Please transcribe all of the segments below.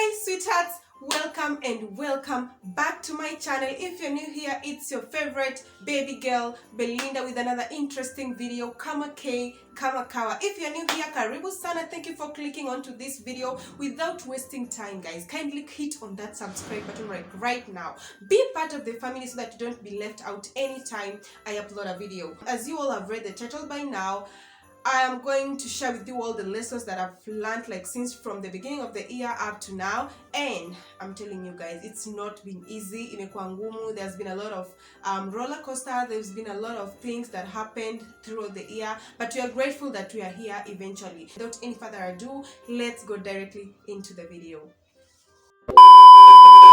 Hi sweethearts, welcome back to my channel. If you're new here, it's your favorite baby girl Belinda with another interesting video. Kama K, Kama Kawa. If you're new here, karibu sana. Thank you for clicking onto this video. Without wasting time, guys, kindly hit on that subscribe button right now. Be part of the family so that you don't be left out anytime I upload a video. As you all have read the title by now, I am going to share with you all the lessons that I've learned, like since from the beginning of the year up to now. And I'm telling you guys, it's not been easy. Imekuwa ngumu. There's been a lot of roller coaster. There's been a lot of things that happened throughout the year, but we are grateful that we are here eventually. Without any further ado, let's go directly into the video.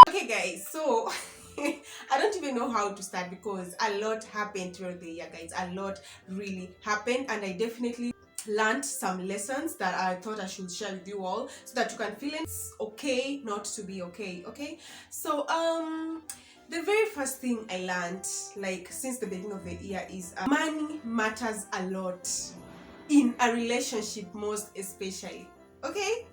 Okay guys, so I don't even know how to start because a lot happened throughout the year, guys. A lot really happened, and I definitely learned some lessons that I thought I should share with you all so that you can feel it's okay not to be okay. Okay, so the very first thing I learned, like since the beginning of the year, is money matters a lot in a relationship, most especially. Okay,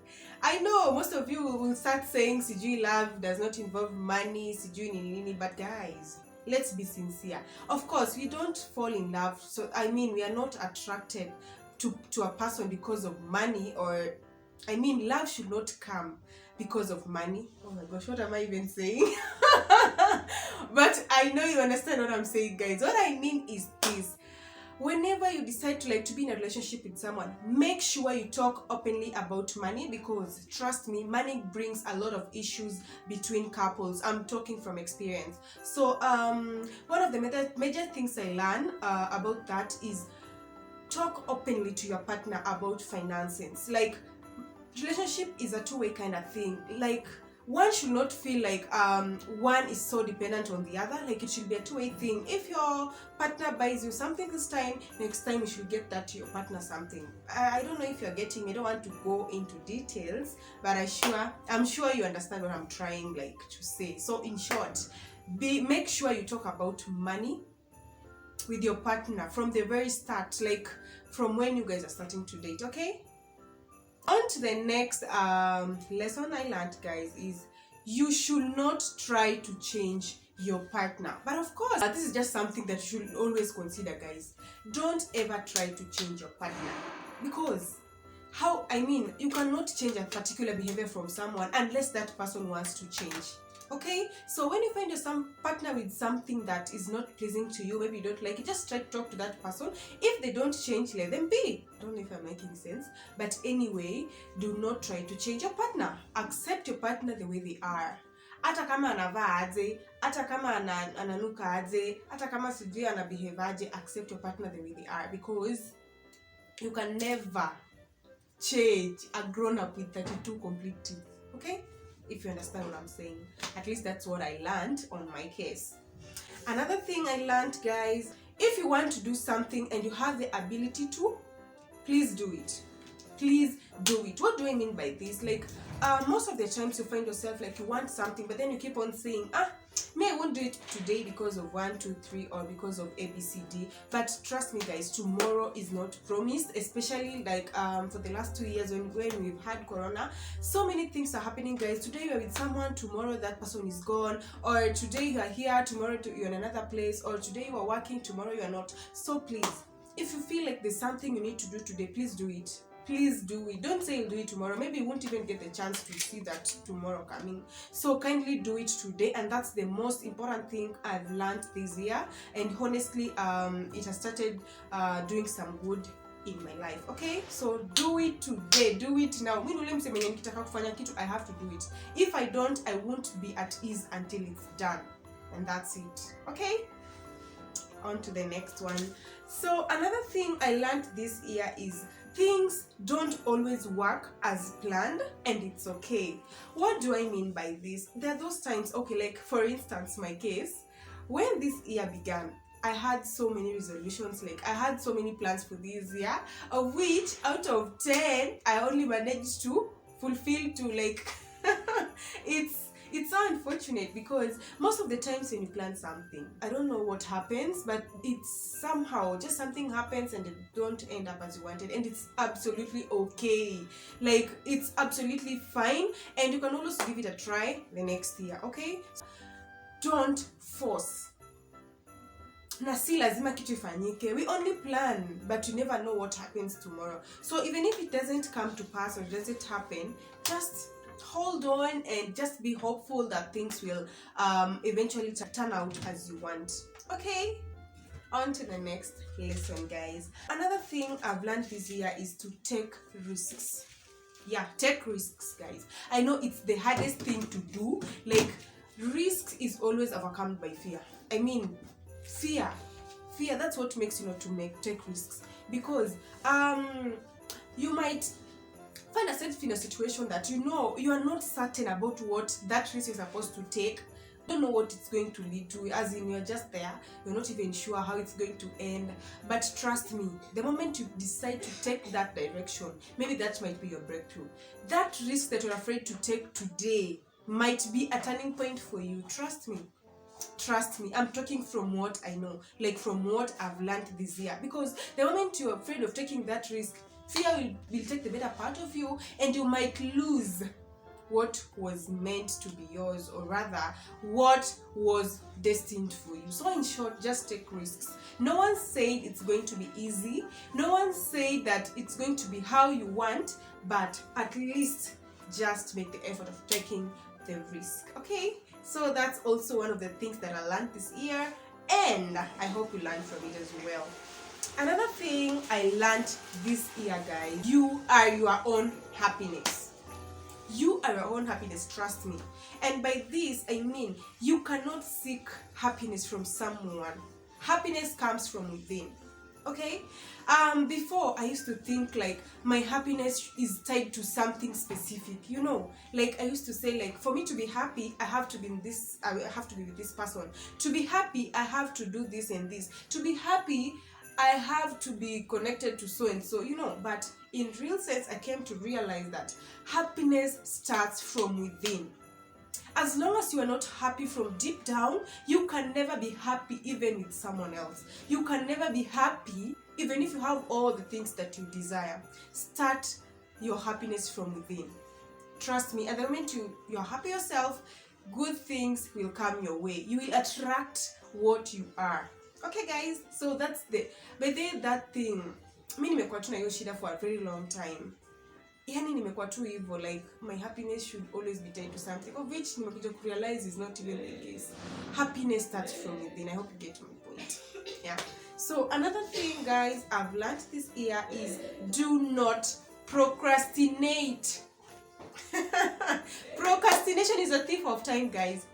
I know most of you will start saying sijui love does not involve money, sijui nini, but guys, let's be sincere. Of course, we don't fall in love, so I mean we are not attracted to a person because of money, or I mean love should not come because of money. Oh my gosh, what am I even saying? But I know you understand what I'm saying, guys. What I mean is this: whenever you decide to be in a relationship with someone, make sure you talk openly about money, because trust me, money brings a lot of issues between couples. I'm talking from experience. So one of the major things I learned about that is talk openly to your partner about finances. Like, relationship is a two-way kind of thing. Like, one should not feel like one is so dependent on the other. Like, it should be a two-way thing. If your partner buys you something this time, next time you should get that to your partner something. I don't know if you're getting me. I don't want to go into details, but I'm sure you understand what I'm trying to say. So in short, make sure you talk about money with your partner from the very start, like from when you guys are starting to date. Okay, on to the next lesson I learned, guys, is you should not try to change your partner. But of course, this is just something that you should always consider, guys. Don't ever try to change your partner, because you cannot change a particular behavior from someone unless that person wants to change. Okay, so when you find your partner with something that is not pleasing to you, maybe you don't like it, just try to talk to that person. If they don't change, let them be. I don't know if I'm making sense, but anyway, do not try to change your partner. Accept your partner the way they are. Hata kama anavaa aje, hata kama ananuka aje, hata kama sijui anabehave aje, accept your partner the way they are, because you can never change a grown-up with 32 complete teeth. Okay, if you understand what I'm saying. At least that's what I learned on my case. Another thing I learned, guys, if you want to do something and you have the ability to, please do it. Please do it. What do I mean by this? Like, most of the times you find yourself like you want something, but then you keep on saying, I won't do it today because of 1, 2, 3, or because of ABCD. But trust me, guys, tomorrow is not promised, especially for the last 2 years when we've had corona. So many things are happening, guys. Today you're with someone, tomorrow that person is gone, or today you are here, tomorrow you're in another place, or today you are working, tomorrow you are not. So please, if you feel like there's something you need to do today, please do it. Please do it. Don't say you'll do it tomorrow. Maybe you won't even get the chance to see that tomorrow coming. So kindly do it today, and that's the most important thing I've learned this year. And honestly, it has started doing some good in my life. Okay, so do it today. Do it now. I have to do it. If I don't, I won't be at ease until it's done, and that's it. Okay, on to the next one. So another thing I learned this year is things don't always work as planned, and it's okay. What do I mean by this? There are those times, okay, like for instance, my case, when this year began, I had so many resolutions, like I had so many plans for this year, of which out It's so unfortunate because most of the times when you plan something, I don't know what happens, but it's somehow just something happens and it don't end up as you wanted, and it's absolutely okay. Like, it's absolutely fine, and you can always give it a try the next year, okay? Don't force. Na si lazima kitu ifanyike. We only plan, but you never know what happens tomorrow. So even if it doesn't come to pass or doesn't happen, just hold on and just be hopeful that things will eventually turn out as you want. Okay, on to the next lesson, guys. Another thing I've learned this year is to take risks. Yeah, take risks, guys. I know it's the hardest thing to do. Like, risk is always overcome by fear. I mean, fear, that's what makes you not to take risks, because you might find yourself in a situation that you are not certain about what that risk is supposed to take. You don't know what it's going to lead to, as in you're just there, you're not even sure how it's going to end. But trust me, the moment you decide to take that direction, maybe that might be your breakthrough. That risk that you're afraid to take today might be a turning point for you. Trust me, I'm talking from what I know, like from what I've learned this year. Because the moment you're afraid of taking that risk, fear will take the better part of you, and you might lose what was meant to be yours, or rather what was destined for you. So in short, just take risks. No one said it's going to be easy, no one said that it's going to be how you want, but at least just make the effort of taking the risk. Okay, so that's also one of the things that I learned this year, and I hope you learned from it as well. Another thing I learned this year, guys, you are your own happiness. You are your own happiness, trust me. And by this, I mean you cannot seek happiness from someone. Happiness comes from within. Okay? Before, I used to think like my happiness is tied to something specific, like I used to say, like, for me to be happy, I have to be with this person. To be happy, I have to do this and this. To be happy, I have to be connected to so and so, but in real sense, I came to realize that happiness starts from within. As long as you are not happy from deep down, you can never be happy even with someone else. You can never be happy even if you have all the things that you desire. Start your happiness from within. Trust me, at the moment you're happy yourself, good things will come your way. You will attract what you are. Okay, guys, so that's that thing. Mimi nimekuwa tu na hiyo shida for a very long time. Yani nimekuwa tu hivyo, like my happiness should always be tied to something, of which nimekuja to realize is not even the case. Happiness starts from within. I hope you get my point. Yeah. So another thing, guys, I've learned this year is do not procrastinate. Procrastination is a thief of time, guys.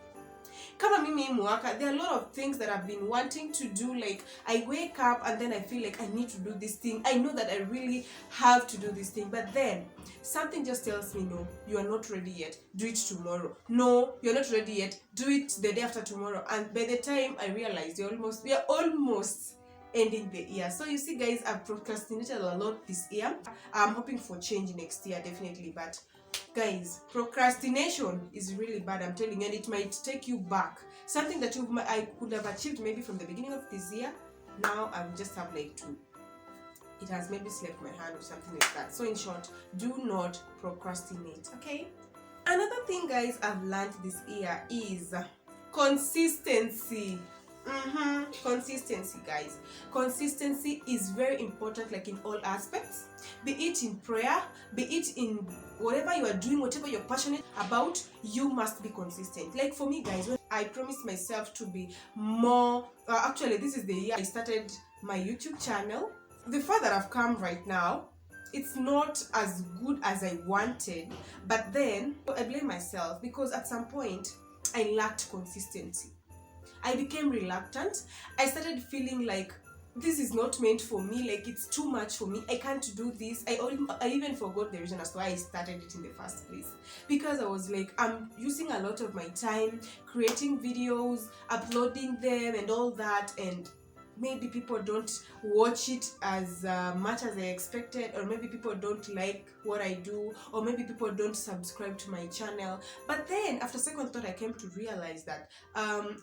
Kama mimi mwaka, there are a lot of things that I've been wanting to do. Like, I wake up and then I feel like I need to do this thing. I know that I really have to do this thing, but then something just tells me, no, you are not ready yet. Do it tomorrow. No, you're not ready yet. Do it the day after tomorrow. And by the time I realized we are almost ending the year. So you see, guys, I've procrastinated a lot this year. I'm hoping for change next year, definitely, but guys, procrastination is really bad, I'm telling you, and it might take you back. Something that I could have achieved maybe from the beginning of this year, now I just have like it has maybe slipped my hand or something like that. So in short, do not procrastinate. Okay, another thing, guys, I've learned this year is consistency. Consistency, guys. Consistency is very important, like in all aspects, be it in prayer, be it in whatever you are doing, whatever you're passionate about, you must be consistent. Like for me, guys, when I promised myself to be more actually, this is the year I started my YouTube channel. The far that I've come right now, it's not as good as I wanted, but then I blame myself because at some point I lacked consistency. I became reluctant. I started feeling like this is not meant for me, like it's too much for me. I can't do this. I even forgot the reason as to why I started it in the first place. Because I was like, I'm using a lot of my time creating videos, uploading them and all that, and maybe people don't watch it as much as I expected, or maybe people don't like what I do, or maybe people don't subscribe to my channel. But then after second thought, I came to realize that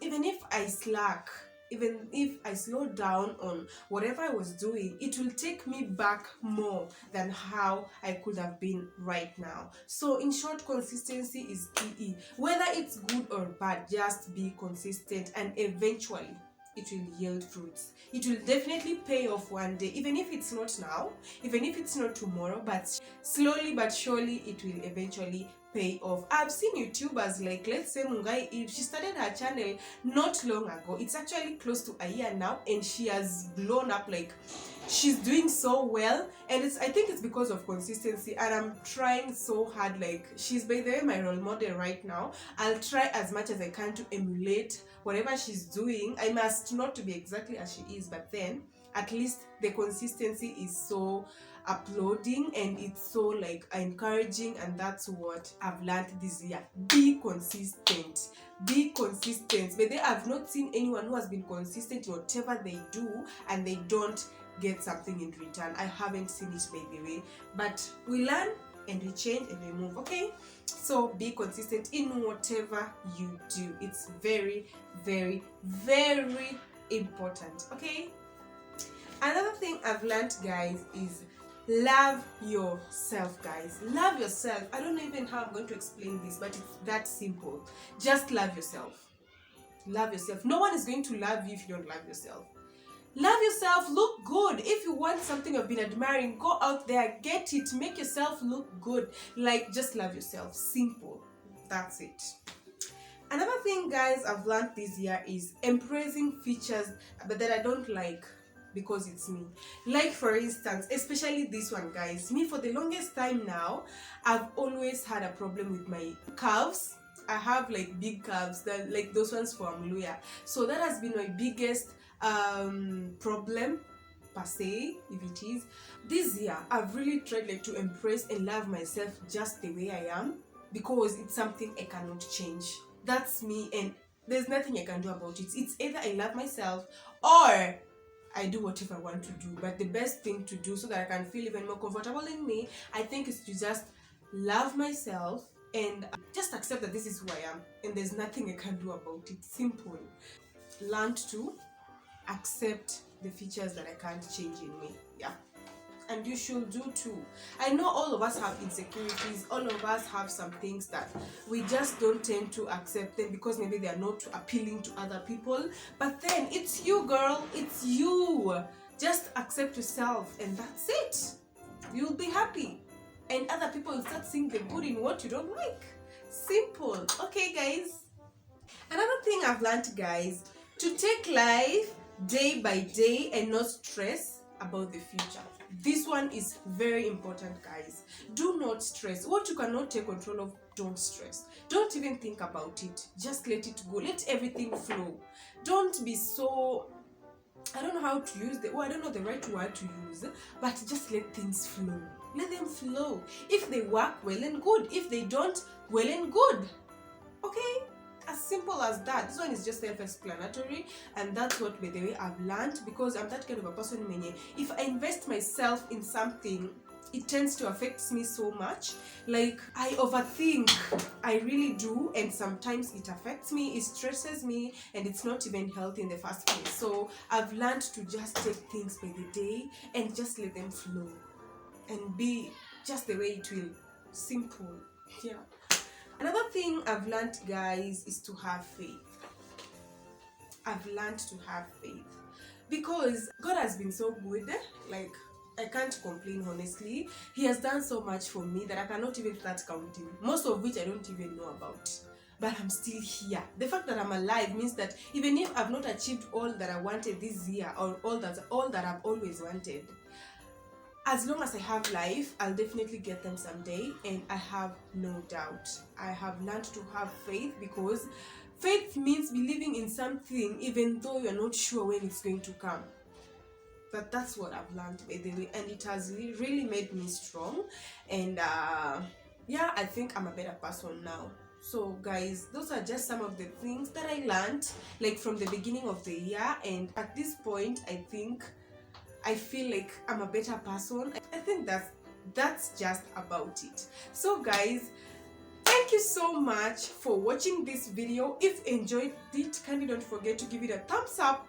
even if I slack, even if I slow down on whatever I was doing, it will take me back more than how I could have been right now. So in short, consistency is key. Whether it's good or bad, just be consistent, and eventually it will yield fruits. It will definitely pay off one day, even if it's not now, even if it's not tomorrow, but slowly but surely it will eventually pay off. I've seen YouTubers like, let's say Mungai, if she started her channel not long ago, it's actually close to a year now, and she has blown up. Like, she's doing so well, and I think it's because of consistency, and I'm trying so hard. Like, she's by the way my role model right now. I'll try as much as I can to emulate whatever she's doing. I must not to be exactly as she is, but then at least the consistency is so uploading, and it's so like encouraging, and that's what I've learned this year. Be consistent, be consistent. But they have not seen anyone who has been consistent in whatever they do and they don't get something in return. I haven't seen it, by the way, but we learn and we change and we move. Okay, so be consistent in whatever you do. It's very, very, very important. Okay, another thing I've learned, guys, is love yourself. Guys, love yourself. I don't know even how I'm going to explain this, but it's that simple. Just love yourself. Love yourself. No one is going to love you if you don't love yourself. Love yourself. Look good. If you want something you've been admiring, go out there, get it, make yourself look good. Like, just love yourself. Simple. That's it. Another thing, guys, I've learned this year is embracing features but that I don't like because it's me. Like, for instance, especially this one, guys. Me, for the longest time now, I've always had a problem with my calves. I have like big calves, that like those ones from Luya. So that has been my biggest problem per se, if it is. This year I've really tried like to embrace and love myself just the way I am, because it's something I cannot change. That's me, and there's nothing I can do about it. It's either I love myself or I do whatever I want to do. But the best thing to do so that I can feel even more comfortable in me, I think, is to just love myself and just accept that this is who I am and there's nothing I can do about it. Simple. Learn to accept the features that I can't change in me. Yeah, and you should do too. I know all of us have insecurities, all of us have some things that we just don't tend to accept them because maybe they are not appealing to other people. But then it's you, girl, it's you. Just accept yourself and that's it. You'll be happy, and other people will start seeing the good in what you don't like. Simple. Okay, guys, another thing I've learned, guys, to take life day by day and not stress about the future. This one is very important, guys. Do not stress. What you cannot take control of, don't stress. Don't even think about it. Just let it go. Let everything flow. Don't be so, I don't know how to use I don't know the right word to use, but just let things flow. Let them flow. If they work, well and good. If they don't, well and good. Okay? As simple as that. This one is just self-explanatory, and that's what, by the way, I've learned, because I'm that kind of a person. If I invest myself in something, it tends to affect me so much. Like, I overthink. I really do, and sometimes it affects me, it stresses me, and it's not even healthy in the first place. So I've learned to just take things by the day and just let them flow and be just the way it will. Simple. Yeah. Another thing I've learned, guys, is to have faith. I've learned to have faith because God has been so good. Like, I can't complain, honestly. He has done so much for me that I cannot even start counting, most of which I don't even know about. But I'm still here. The fact that I'm alive means that even if I've not achieved all that I wanted this year, or all that I've always wanted, as long as I have life, I'll definitely get them someday, and I have no doubt. I have learned to have faith, because faith means believing in something even though you're not sure when it's going to come. But that's what I've learned, by the way, and it has really made me strong. And yeah, I think I'm a better person now. So guys, those are just some of the things that I learned like from the beginning of the year, and at this point I feel like I'm a better person. I think that's just about it. So guys, thank you so much for watching this video. If you enjoyed it, kindly don't forget to give it a thumbs up,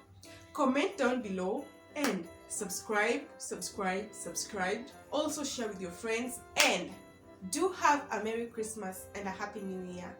comment down below, and subscribe. Also share with your friends, and do have a Merry Christmas and a Happy New Year.